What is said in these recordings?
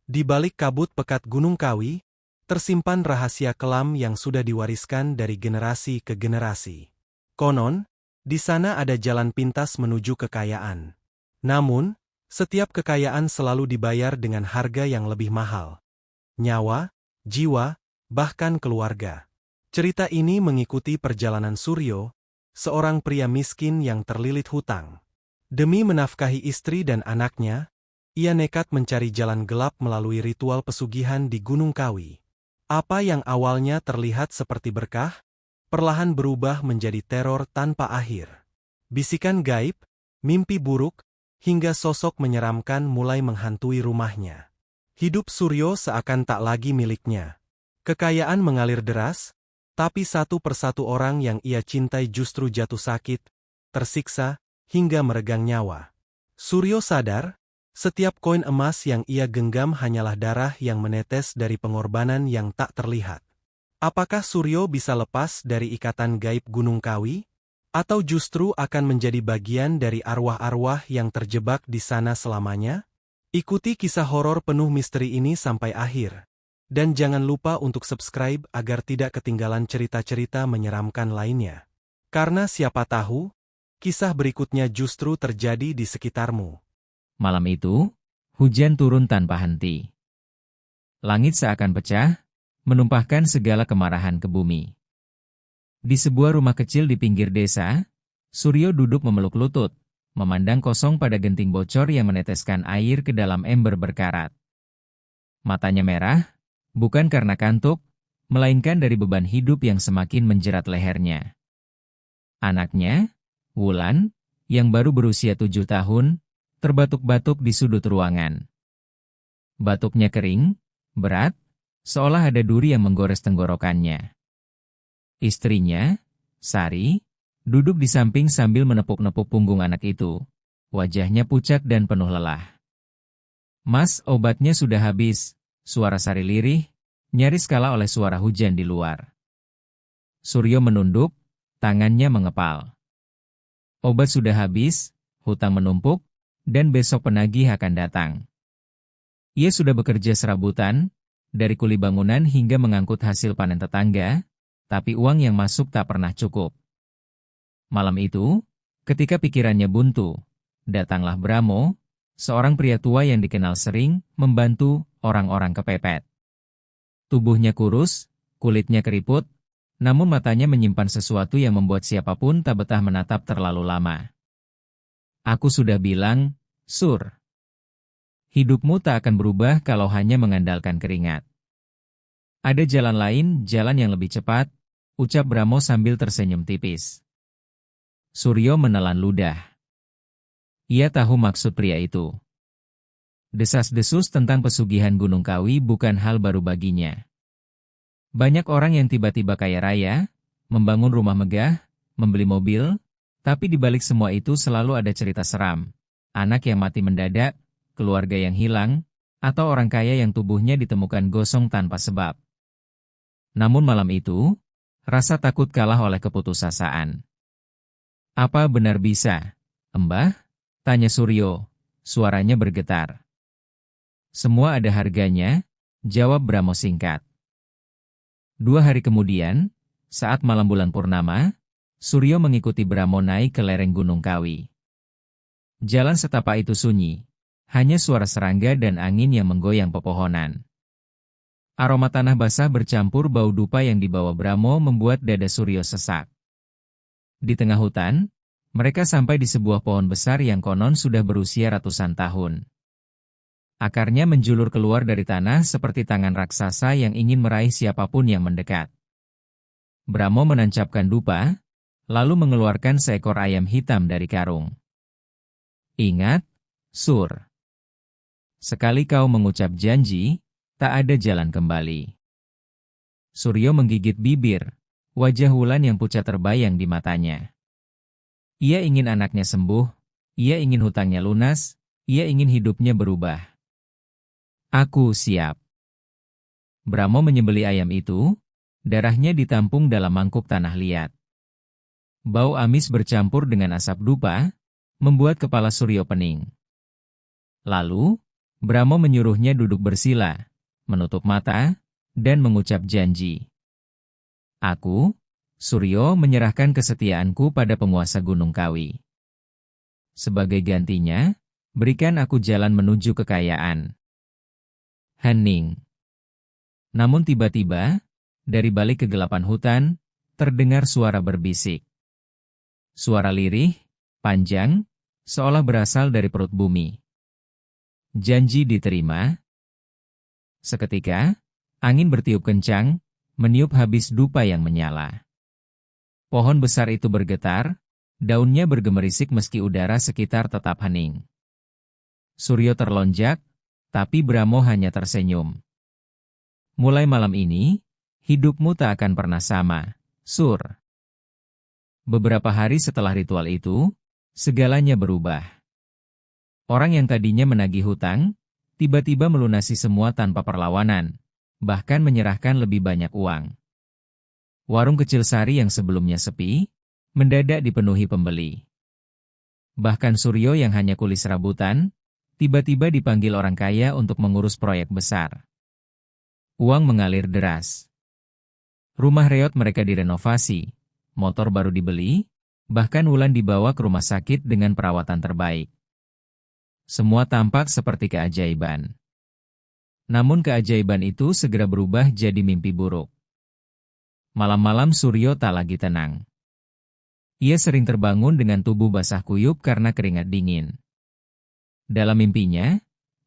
Di balik kabut pekat Gunung Kawi, tersimpan rahasia kelam yang sudah diwariskan dari generasi ke generasi. Konon, di sana ada jalan pintas menuju kekayaan. Namun, setiap kekayaan selalu dibayar dengan harga yang lebih mahal. Nyawa, jiwa, bahkan keluarga. Cerita ini mengikuti perjalanan Suryo, seorang pria miskin yang terlilit hutang. Demi menafkahi istri dan anaknya, ia nekat mencari jalan gelap melalui ritual pesugihan di Gunung Kawi. Apa yang awalnya terlihat seperti berkah, perlahan berubah menjadi teror tanpa akhir. Bisikan gaib, mimpi buruk, hingga sosok menyeramkan mulai menghantui rumahnya. Hidup Suryo seakan tak lagi miliknya. Kekayaan mengalir deras, tapi satu persatu orang yang ia cintai justru jatuh sakit, tersiksa, hingga meregang nyawa. Suryo sadar, setiap koin emas yang ia genggam hanyalah darah yang menetes dari pengorbanan yang tak terlihat. Apakah Suryo bisa lepas dari ikatan gaib Gunung Kawi? Atau justru akan menjadi bagian dari arwah-arwah yang terjebak di sana selamanya? Ikuti kisah horor penuh misteri ini sampai akhir. Dan jangan lupa untuk subscribe agar tidak ketinggalan cerita-cerita menyeramkan lainnya. Karena siapa tahu, kisah berikutnya justru terjadi di sekitarmu. Malam itu, hujan turun tanpa henti. Langit seakan pecah, menumpahkan segala kemarahan ke bumi. Di sebuah rumah kecil di pinggir desa, Suryo duduk memeluk lutut, memandang kosong pada genting bocor yang meneteskan air ke dalam ember berkarat. Matanya merah, bukan karena kantuk, melainkan dari beban hidup yang semakin menjerat lehernya. Anaknya, Wulan, yang baru berusia 7 tahun, terbatuk-batuk di sudut ruangan. Batuknya kering, berat, seolah ada duri yang menggores tenggorokannya. Istrinya, Sari, duduk di samping sambil menepuk-nepuk punggung anak itu. Wajahnya pucat dan penuh lelah. "Mas, obatnya sudah habis," suara Sari lirih, nyaris kalah oleh suara hujan di luar. Suryo menunduk, tangannya mengepal. Obat sudah habis, hutang menumpuk, dan besok penagih akan datang. Ia sudah bekerja serabutan, dari kuli bangunan hingga mengangkut hasil panen tetangga, tapi uang yang masuk tak pernah cukup. Malam itu, ketika pikirannya buntu, datanglah Bramo, seorang pria tua yang dikenal sering membantu orang-orang kepepet. Tubuhnya kurus, kulitnya keriput, namun matanya menyimpan sesuatu yang membuat siapapun tak betah menatap terlalu lama. "Aku sudah bilang, Sur. Hidupmu tak akan berubah kalau hanya mengandalkan keringat. Ada jalan lain, jalan yang lebih cepat," ucap Bramo sambil tersenyum tipis. Suryo menelan ludah. Ia tahu maksud pria itu. Desas-desus tentang pesugihan Gunung Kawi bukan hal baru baginya. Banyak orang yang tiba-tiba kaya raya, membangun rumah megah, membeli mobil, tapi di balik semua itu selalu ada cerita seram. Anak yang mati mendadak, keluarga yang hilang, atau orang kaya yang tubuhnya ditemukan gosong tanpa sebab. Namun malam itu, rasa takut kalah oleh keputusasaan. "Apa benar bisa, Mbah?" tanya Suryo, suaranya bergetar. "Semua ada harganya," jawab Bramo singkat. 2 hari kemudian, saat malam bulan purnama, Suryo mengikuti Bramo naik ke lereng Gunung Kawi. Jalan setapak itu sunyi, hanya suara serangga dan angin yang menggoyang pepohonan. Aroma tanah basah bercampur bau dupa yang dibawa Bramo membuat dada Suryo sesak. Di tengah hutan, mereka sampai di sebuah pohon besar yang konon sudah berusia ratusan tahun. Akarnya menjulur keluar dari tanah seperti tangan raksasa yang ingin meraih siapapun yang mendekat. Bramo menancapkan dupa, lalu mengeluarkan seekor ayam hitam dari karung. "Ingat, Sur. Sekali kau mengucap janji, tak ada jalan kembali." Suryo menggigit bibir, wajah Wulan yang pucat terbayang di matanya. Ia ingin anaknya sembuh, ia ingin hutangnya lunas, ia ingin hidupnya berubah. "Aku siap." Bramo menyembelih ayam itu, darahnya ditampung dalam mangkuk tanah liat. Bau amis bercampur dengan asap dupa, membuat kepala Suryo pening. Lalu, Brahmo menyuruhnya duduk bersila, menutup mata, dan mengucap janji. Aku, Suryo, menyerahkan kesetiaanku pada penguasa Gunung Kawi. Sebagai gantinya, berikan aku jalan menuju kekayaan. Hening. Namun tiba-tiba, dari balik kegelapan hutan, terdengar suara berbisik. Suara lirih, panjang, seolah berasal dari perut bumi. Janji diterima. Seketika, angin bertiup kencang, meniup habis dupa yang menyala. Pohon besar itu bergetar, daunnya bergemerisik meski udara sekitar tetap hening. Suryo terlonjak, tapi Brahmo hanya tersenyum. Mulai malam ini, hidupmu tak akan pernah sama, Sur. Beberapa hari setelah ritual itu, segalanya berubah. Orang yang tadinya menagih hutang, tiba-tiba melunasi semua tanpa perlawanan, bahkan menyerahkan lebih banyak uang. Warung kecil Sari yang sebelumnya sepi, mendadak dipenuhi pembeli. Bahkan Suryo yang hanya kulis rabutan, tiba-tiba dipanggil orang kaya untuk mengurus proyek besar. Uang mengalir deras. Rumah reot mereka direnovasi, motor baru dibeli, bahkan Wulan dibawa ke rumah sakit dengan perawatan terbaik. Semua tampak seperti keajaiban. Namun keajaiban itu segera berubah jadi mimpi buruk. Malam-malam Suryo tak lagi tenang. Ia sering terbangun dengan tubuh basah kuyup karena keringat dingin. Dalam mimpinya,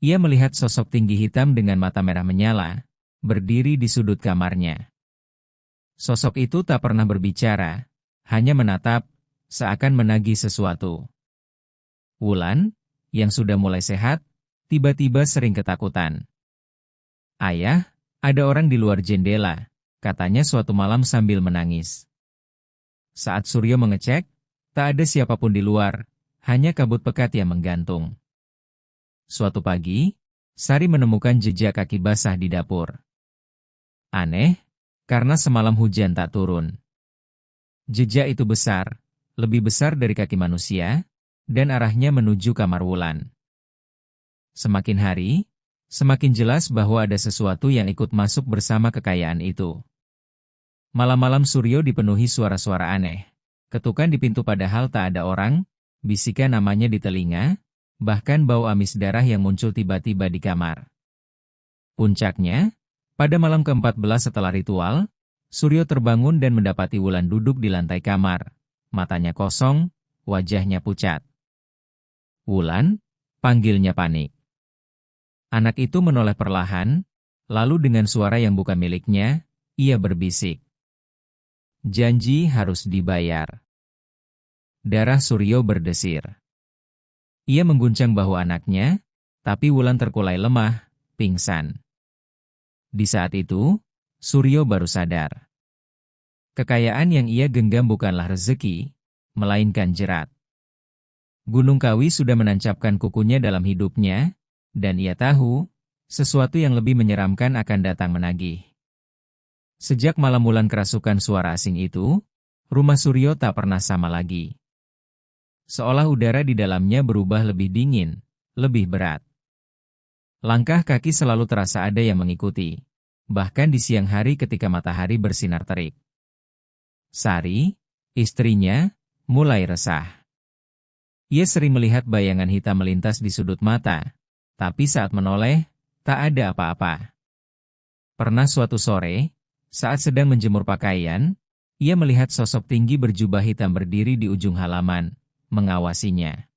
ia melihat sosok tinggi hitam dengan mata merah menyala, berdiri di sudut kamarnya. Sosok itu tak pernah berbicara, hanya menatap, seakan menagih sesuatu. Wulan, yang sudah mulai sehat, tiba-tiba sering ketakutan. Ayah, ada orang di luar jendela, katanya suatu malam sambil menangis. Saat Suryo mengecek, tak ada siapapun di luar, hanya kabut pekat yang menggantung. Suatu pagi, Sari menemukan jejak kaki basah di dapur. Aneh, karena semalam hujan tak turun. Jejak itu besar, lebih besar dari kaki manusia, dan arahnya menuju kamar Wulan. Semakin hari, semakin jelas bahwa ada sesuatu yang ikut masuk bersama kekayaan itu. Malam-malam Suryo dipenuhi suara-suara aneh. Ketukan di pintu padahal tak ada orang, bisikan namanya di telinga, bahkan bau amis darah yang muncul tiba-tiba di kamar. Puncaknya, pada malam ke-14 setelah ritual, Suryo terbangun dan mendapati Wulan duduk di lantai kamar. Matanya kosong, wajahnya pucat. Wulan, panggilnya panik. Anak itu menoleh perlahan, lalu dengan suara yang bukan miliknya, ia berbisik. Janji harus dibayar. Darah Suryo berdesir. Ia mengguncang bahu anaknya, tapi Wulan terkulai lemah, pingsan. Di saat itu, Suryo baru sadar. Kekayaan yang ia genggam bukanlah rezeki, melainkan jerat. Gunung Kawi sudah menancapkan kukunya dalam hidupnya, dan ia tahu, sesuatu yang lebih menyeramkan akan datang menagih. Sejak malam Wulan kerasukan suara asing itu, rumah Suryo tak pernah sama lagi. Seolah udara di dalamnya berubah lebih dingin, lebih berat. Langkah kaki selalu terasa ada yang mengikuti, bahkan di siang hari ketika matahari bersinar terik. Sari, istrinya, mulai resah. Ia sering melihat bayangan hitam melintas di sudut mata, tapi saat menoleh, tak ada apa-apa. Pernah suatu sore, saat sedang menjemur pakaian, ia melihat sosok tinggi berjubah hitam berdiri di ujung halaman, mengawasinya.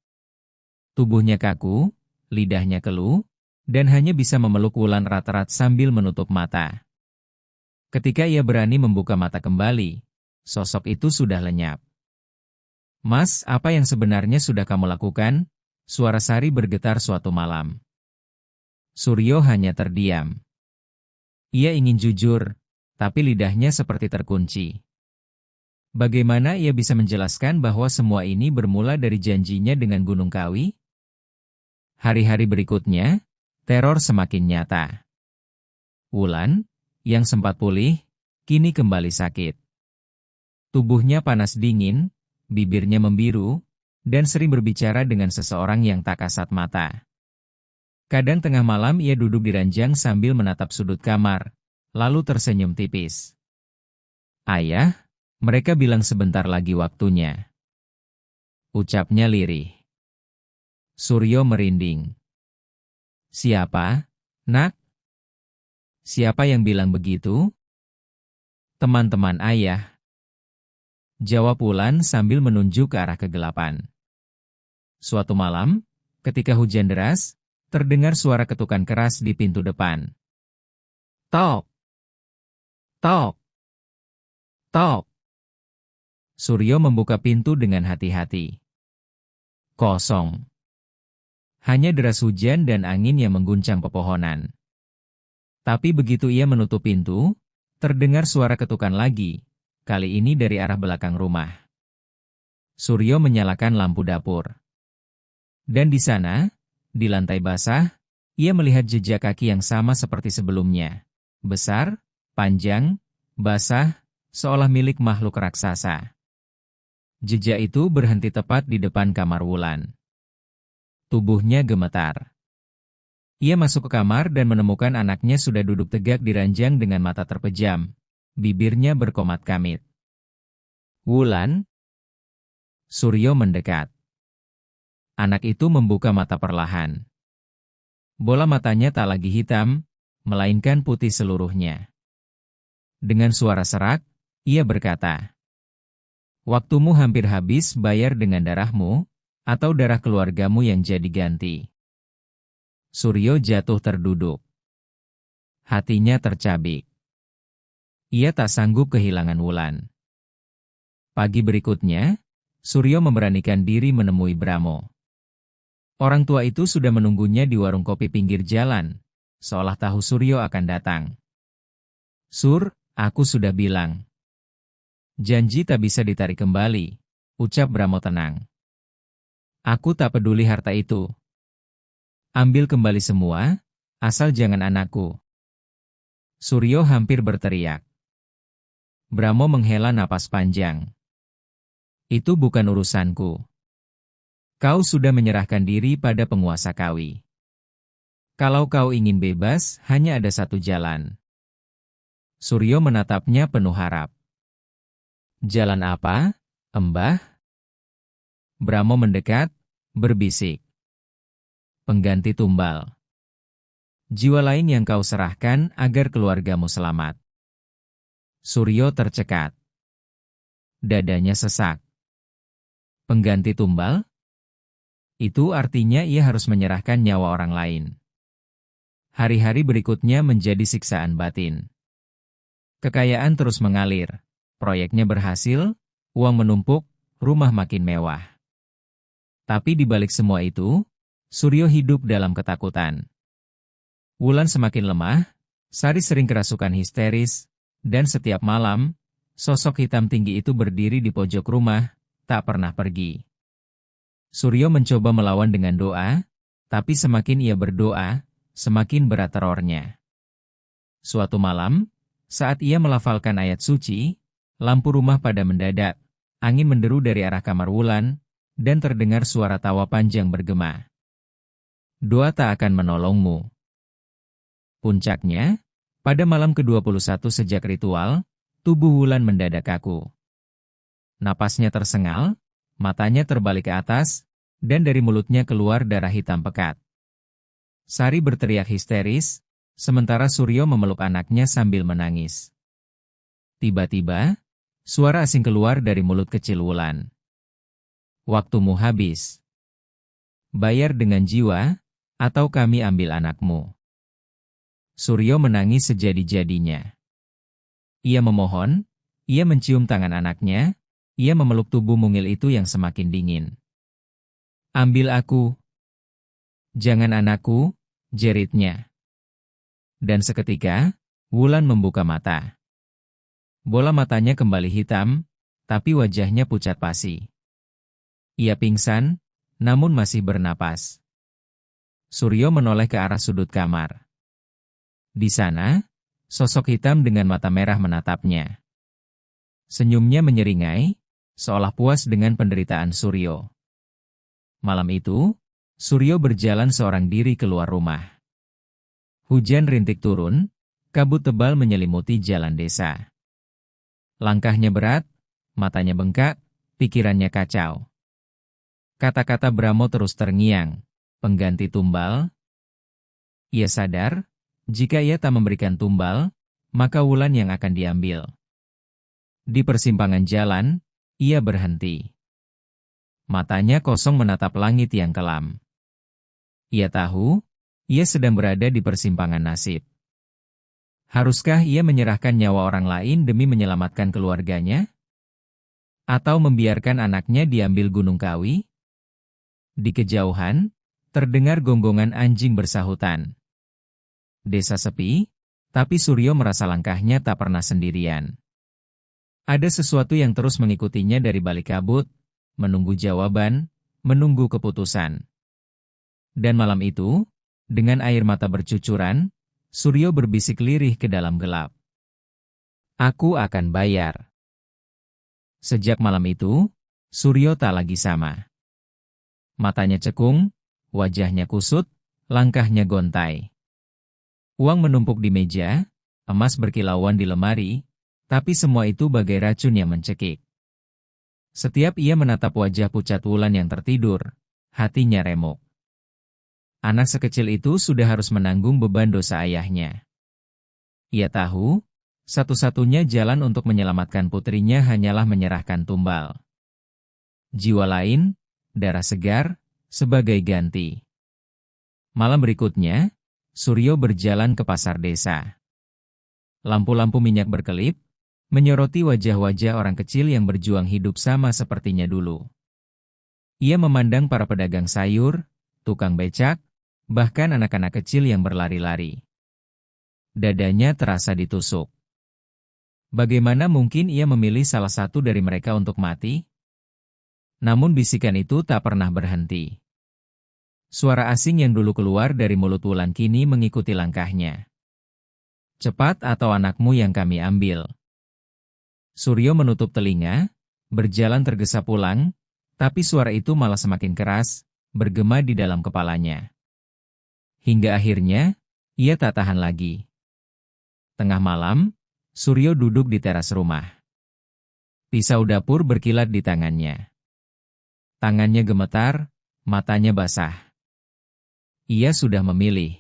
Tubuhnya kaku, lidahnya keluh, dan hanya bisa memeluk Wulan erat-erat sambil menutup mata. Ketika ia berani membuka mata kembali, sosok itu sudah lenyap. Mas, apa yang sebenarnya sudah kamu lakukan? Suara Sari bergetar suatu malam. Suryo hanya terdiam. Ia ingin jujur, tapi lidahnya seperti terkunci. Bagaimana ia bisa menjelaskan bahwa semua ini bermula dari janjinya dengan Gunung Kawi? Hari-hari berikutnya, teror semakin nyata. Wulan, yang sempat pulih, kini kembali sakit. Tubuhnya panas dingin, bibirnya membiru, dan sering berbicara dengan seseorang yang tak kasat mata. Kadang tengah malam ia duduk di ranjang sambil menatap sudut kamar, lalu tersenyum tipis. "Ayah, mereka bilang sebentar lagi waktunya," ucapnya lirih. Suryo merinding. "Siapa, Nak? Siapa yang bilang begitu?" "Teman-teman ayah," jawab Wulan sambil menunjuk ke arah kegelapan. Suatu malam, ketika hujan deras, terdengar suara ketukan keras di pintu depan. Tok! Tok! Tok! Suryo membuka pintu dengan hati-hati. Kosong. Hanya deras hujan dan angin yang mengguncang pepohonan. Tapi begitu ia menutup pintu, terdengar suara ketukan lagi, kali ini dari arah belakang rumah. Suryo menyalakan lampu dapur. Dan di sana, di lantai basah, ia melihat jejak kaki yang sama seperti sebelumnya. Besar, panjang, basah, seolah milik makhluk raksasa. Jejak itu berhenti tepat di depan kamar Wulan. Tubuhnya gemetar. Ia masuk ke kamar dan menemukan anaknya sudah duduk tegak di ranjang dengan mata terpejam. Bibirnya berkomat-kamit. "Wulan?" Suryo mendekat. Anak itu membuka mata perlahan. Bola matanya tak lagi hitam, melainkan putih seluruhnya. Dengan suara serak, ia berkata, "Waktumu hampir habis bayar dengan darahmu, atau darah keluargamu yang jadi ganti." Suryo jatuh terduduk. Hatinya tercabik. Ia tak sanggup kehilangan Wulan. Pagi berikutnya, Suryo memberanikan diri menemui Bramo. Orang tua itu sudah menunggunya di warung kopi pinggir jalan, seolah tahu Suryo akan datang. "Sur, aku sudah bilang. Janji tak bisa ditarik kembali," ucap Bramo tenang. "Aku tak peduli harta itu. Ambil kembali semua, asal jangan anakku." Suryo hampir berteriak. Bramo menghela napas panjang. "Itu bukan urusanku. Kau sudah menyerahkan diri pada penguasa Kawi. Kalau kau ingin bebas, hanya ada satu jalan." Suryo menatapnya penuh harap. "Jalan apa, Embah?" Bramo mendekat, berbisik. "Pengganti tumbal. Jiwa lain yang kau serahkan agar keluargamu selamat." Suryo tercekat. Dadanya sesak. Pengganti tumbal? Itu artinya ia harus menyerahkan nyawa orang lain. Hari-hari berikutnya menjadi siksaan batin. Kekayaan terus mengalir, proyeknya berhasil, uang menumpuk, rumah makin mewah. Tapi di balik semua itu, Suryo hidup dalam ketakutan. Wulan semakin lemah, Sari sering kerasukan histeris, dan setiap malam, sosok hitam tinggi itu berdiri di pojok rumah, tak pernah pergi. Suryo mencoba melawan dengan doa, tapi semakin ia berdoa, semakin berat terornya. Suatu malam, saat ia melafalkan ayat suci, lampu rumah pada mendadak, angin menderu dari arah kamar Wulan, dan terdengar suara tawa panjang bergema. "Doa tak akan menolongmu." Puncaknya, pada malam ke-21 sejak ritual, tubuh Wulan mendadak kaku. Napasnya tersengal, matanya terbalik ke atas, dan dari mulutnya keluar darah hitam pekat. Sari berteriak histeris, sementara Suryo memeluk anaknya sambil menangis. Tiba-tiba, suara asing keluar dari mulut kecil Wulan. "Waktumu habis. Bayar dengan jiwa, atau kami ambil anakmu." Suryo menangis sejadi-jadinya. Ia memohon, ia mencium tangan anaknya, ia memeluk tubuh mungil itu yang semakin dingin. "Ambil aku." "Jangan anakku," jeritnya. Dan seketika, Wulan membuka mata. Bola matanya kembali hitam, tapi wajahnya pucat pasi. Ia pingsan, namun masih bernapas. Suryo menoleh ke arah sudut kamar. Di sana, sosok hitam dengan mata merah menatapnya. Senyumnya menyeringai, seolah puas dengan penderitaan Suryo. Malam itu, Suryo berjalan seorang diri keluar rumah. Hujan rintik turun, kabut tebal menyelimuti jalan desa. Langkahnya berat, matanya bengkak, pikirannya kacau. Kata-kata Bramo terus terngiang, pengganti tumbal. Ia sadar, jika ia tak memberikan tumbal, maka Wulan yang akan diambil. Di persimpangan jalan, ia berhenti. Matanya kosong menatap langit yang kelam. Ia tahu, ia sedang berada di persimpangan nasib. Haruskah ia menyerahkan nyawa orang lain demi menyelamatkan keluarganya? Atau membiarkan anaknya diambil Gunung Kawi? Di kejauhan, terdengar gonggongan anjing bersahutan. Desa sepi, tapi Suryo merasa langkahnya tak pernah sendirian. Ada sesuatu yang terus mengikutinya dari balik kabut, menunggu jawaban, menunggu keputusan. Dan malam itu, dengan air mata bercucuran, Suryo berbisik lirih ke dalam gelap. Aku akan bayar. Sejak malam itu, Suryo tak lagi sama. Matanya cekung, wajahnya kusut, langkahnya gontai. Uang menumpuk di meja, emas berkilauan di lemari, tapi semua itu bagai racun yang mencekik. Setiap ia menatap wajah pucat Wulan yang tertidur, hatinya remuk. Anak sekecil itu sudah harus menanggung beban dosa ayahnya. Ia tahu, satu-satunya jalan untuk menyelamatkan putrinya hanyalah menyerahkan tumbal. Jiwa lain, darah segar, sebagai ganti. Malam berikutnya, Suryo berjalan ke pasar desa. Lampu-lampu minyak berkelip, menyoroti wajah-wajah orang kecil yang berjuang hidup sama sepertinya dulu. Ia memandang para pedagang sayur, tukang becak, bahkan anak-anak kecil yang berlari-lari. Dadanya terasa ditusuk. Bagaimana mungkin ia memilih salah satu dari mereka untuk mati? Namun bisikan itu tak pernah berhenti. Suara asing yang dulu keluar dari mulut Wulan kini mengikuti langkahnya. Cepat atau anakmu yang kami ambil. Suryo menutup telinga, berjalan tergesa pulang, tapi suara itu malah semakin keras, bergema di dalam kepalanya. Hingga akhirnya, ia tak tahan lagi. Tengah malam, Suryo duduk di teras rumah. Pisau dapur berkilat di tangannya. Tangannya gemetar, matanya basah. Ia sudah memilih.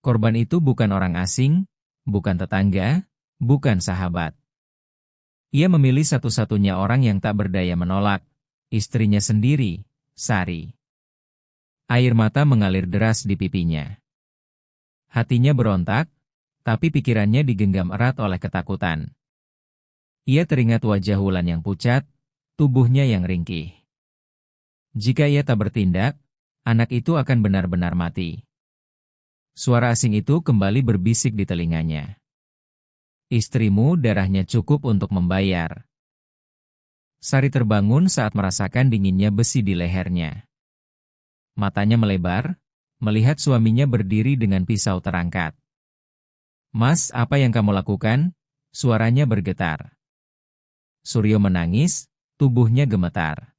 Korban itu bukan orang asing, bukan tetangga, bukan sahabat. Ia memilih satu-satunya orang yang tak berdaya menolak, istrinya sendiri, Sari. Air mata mengalir deras di pipinya. Hatinya berontak, tapi pikirannya digenggam erat oleh ketakutan. Ia teringat wajah Wulan yang pucat, tubuhnya yang ringkih. Jika ia tak bertindak, anak itu akan benar-benar mati. Suara asing itu kembali berbisik di telinganya. Istrimu darahnya cukup untuk membayar. Sari terbangun saat merasakan dinginnya besi di lehernya. Matanya melebar, melihat suaminya berdiri dengan pisau terangkat. Mas, apa yang kamu lakukan? Suaranya bergetar. Suryo menangis, tubuhnya gemetar.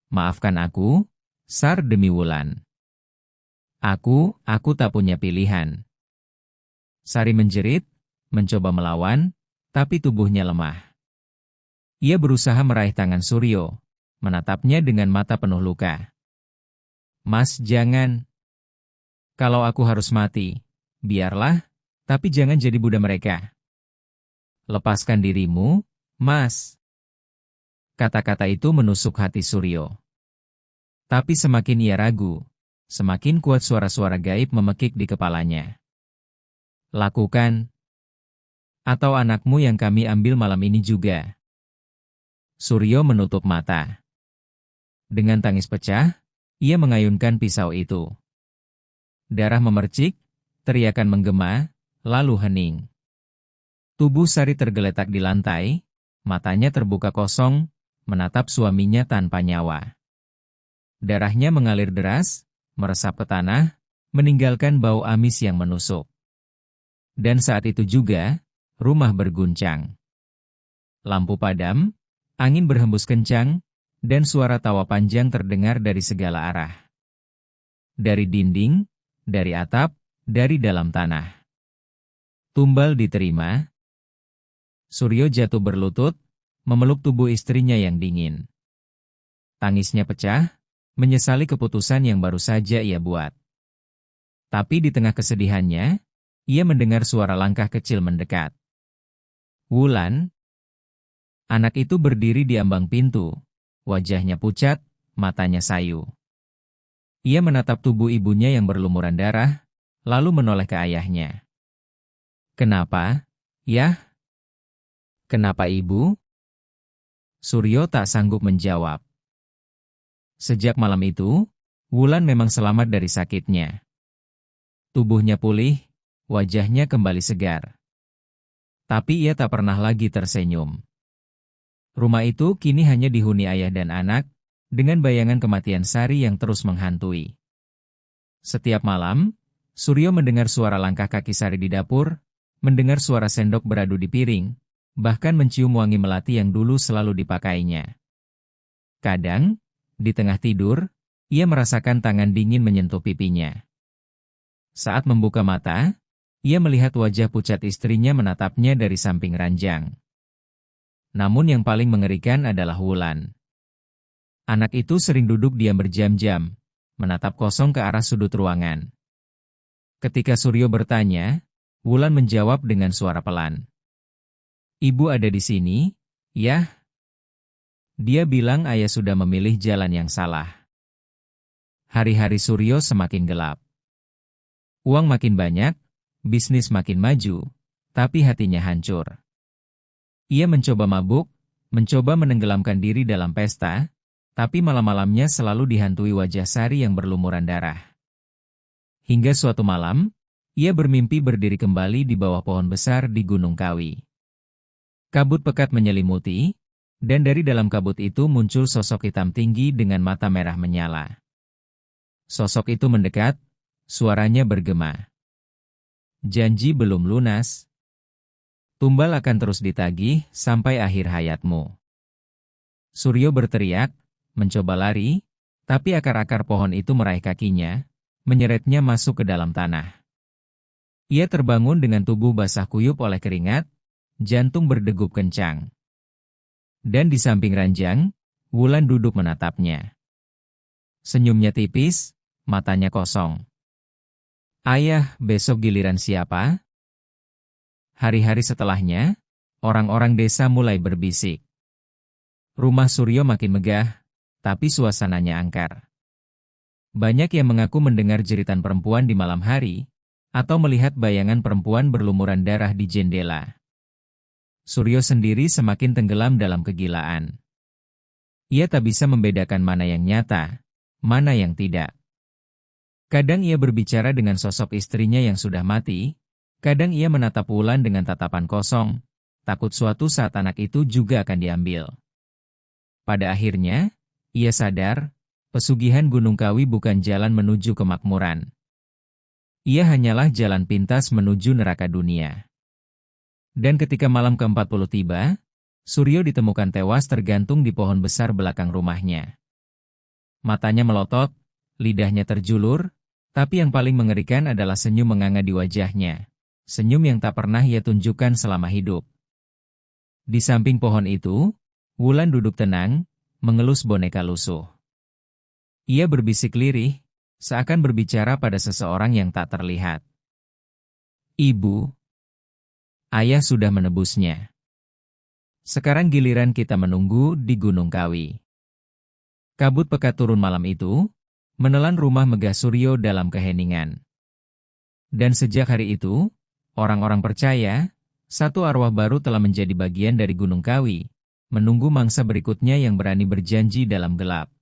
Maafkan aku, Sar demi Wulan. Aku tak punya pilihan. Sari menjerit, mencoba melawan, tapi tubuhnya lemah. Ia berusaha meraih tangan Suryo, menatapnya dengan mata penuh luka. Mas, jangan. Kalau aku harus mati, biarlah, tapi jangan jadi budak mereka. Lepaskan dirimu, Mas. Kata-kata itu menusuk hati Suryo. Tapi semakin ia ragu, semakin kuat suara-suara gaib memekik di kepalanya. Lakukan. Atau anakmu yang kami ambil malam ini juga. Suryo menutup mata. Dengan tangis pecah, ia mengayunkan pisau itu. Darah memercik, teriakan menggema, lalu hening. Tubuh Sari tergeletak di lantai, matanya terbuka kosong, menatap suaminya tanpa nyawa. Darahnya mengalir deras, meresap ke tanah, meninggalkan bau amis yang menusuk. Dan saat itu juga, rumah berguncang. Lampu padam, angin berhembus kencang, dan suara tawa panjang terdengar dari segala arah. dari dinding, dari atap, dari dalam tanah. Tumbal diterima. Suryo jatuh berlutut, memeluk tubuh istrinya yang dingin. Tangisnya pecah, menyesali keputusan yang baru saja ia buat. Tapi di tengah kesedihannya, ia mendengar suara langkah kecil mendekat. Wulan. Anak itu berdiri di ambang pintu, wajahnya pucat, matanya sayu. Ia menatap tubuh ibunya yang berlumuran darah, lalu menoleh ke ayahnya. Kenapa, Yah? Kenapa ibu? Suryo tak sanggup menjawab. Sejak malam itu, Wulan memang selamat dari sakitnya. Tubuhnya pulih, wajahnya kembali segar. Tapi ia tak pernah lagi tersenyum. Rumah itu kini hanya dihuni ayah dan anak, dengan bayangan kematian Sari yang terus menghantui. Setiap malam, Suryo mendengar suara langkah kaki Sari di dapur, mendengar suara sendok beradu di piring, bahkan mencium wangi melati yang dulu selalu dipakainya. Kadang, di tengah tidur, ia merasakan tangan dingin menyentuh pipinya. Saat membuka mata, ia melihat wajah pucat istrinya menatapnya dari samping ranjang. Namun yang paling mengerikan adalah Wulan. Anak itu sering duduk diam berjam-jam, menatap kosong ke arah sudut ruangan. Ketika Suryo bertanya, Wulan menjawab dengan suara pelan. Ibu ada di sini, Yah? Dia bilang ayah sudah memilih jalan yang salah. Hari-hari Suryo semakin gelap. Uang makin banyak, bisnis makin maju, tapi hatinya hancur. Ia mencoba mabuk, mencoba menenggelamkan diri dalam pesta, tapi malam-malamnya selalu dihantui wajah Sari yang berlumuran darah. Hingga suatu malam, ia bermimpi berdiri kembali di bawah pohon besar di Gunung Kawi. Kabut pekat menyelimuti, dan dari dalam kabut itu muncul sosok hitam tinggi dengan mata merah menyala. Sosok itu mendekat, suaranya bergema. Janji belum lunas. Tumbal akan terus ditagih sampai akhir hayatmu. Suryo berteriak, mencoba lari, tapi akar-akar pohon itu meraih kakinya, menyeretnya masuk ke dalam tanah. Ia terbangun dengan tubuh basah kuyup oleh keringat, jantung berdegup kencang. Dan di samping ranjang, Wulan duduk menatapnya. Senyumnya tipis, matanya kosong. Ayah, besok giliran siapa? Hari-hari setelahnya, orang-orang desa mulai berbisik. Rumah Suryo makin megah, tapi suasananya angker. Banyak yang mengaku mendengar jeritan perempuan di malam hari, atau melihat bayangan perempuan berlumuran darah di jendela. Suryo sendiri semakin tenggelam dalam kegilaan. Ia tak bisa membedakan mana yang nyata, mana yang tidak. Kadang ia berbicara dengan sosok istrinya yang sudah mati, kadang ia menatap Wulan dengan tatapan kosong, takut suatu saat anak itu juga akan diambil. Pada akhirnya, ia sadar, pesugihan Gunung Kawi bukan jalan menuju kemakmuran. Ia hanyalah jalan pintas menuju neraka dunia. Dan ketika malam ke-40 tiba, Suryo ditemukan tewas tergantung di pohon besar belakang rumahnya. Matanya melotot, lidahnya terjulur, tapi yang paling mengerikan adalah senyum menganga di wajahnya. Senyum yang tak pernah ia tunjukkan selama hidup. Di samping pohon itu, Wulan duduk tenang, mengelus boneka lusuh. Ia berbisik lirih, seakan berbicara pada seseorang yang tak terlihat. Ibu, ayah sudah menebusnya. Sekarang giliran kita menunggu di Gunung Kawi. Kabut pekat turun malam itu, menelan rumah megah Suryo dalam keheningan. Dan sejak hari itu, orang-orang percaya, satu arwah baru telah menjadi bagian dari Gunung Kawi, menunggu mangsa berikutnya yang berani berjanji dalam gelap.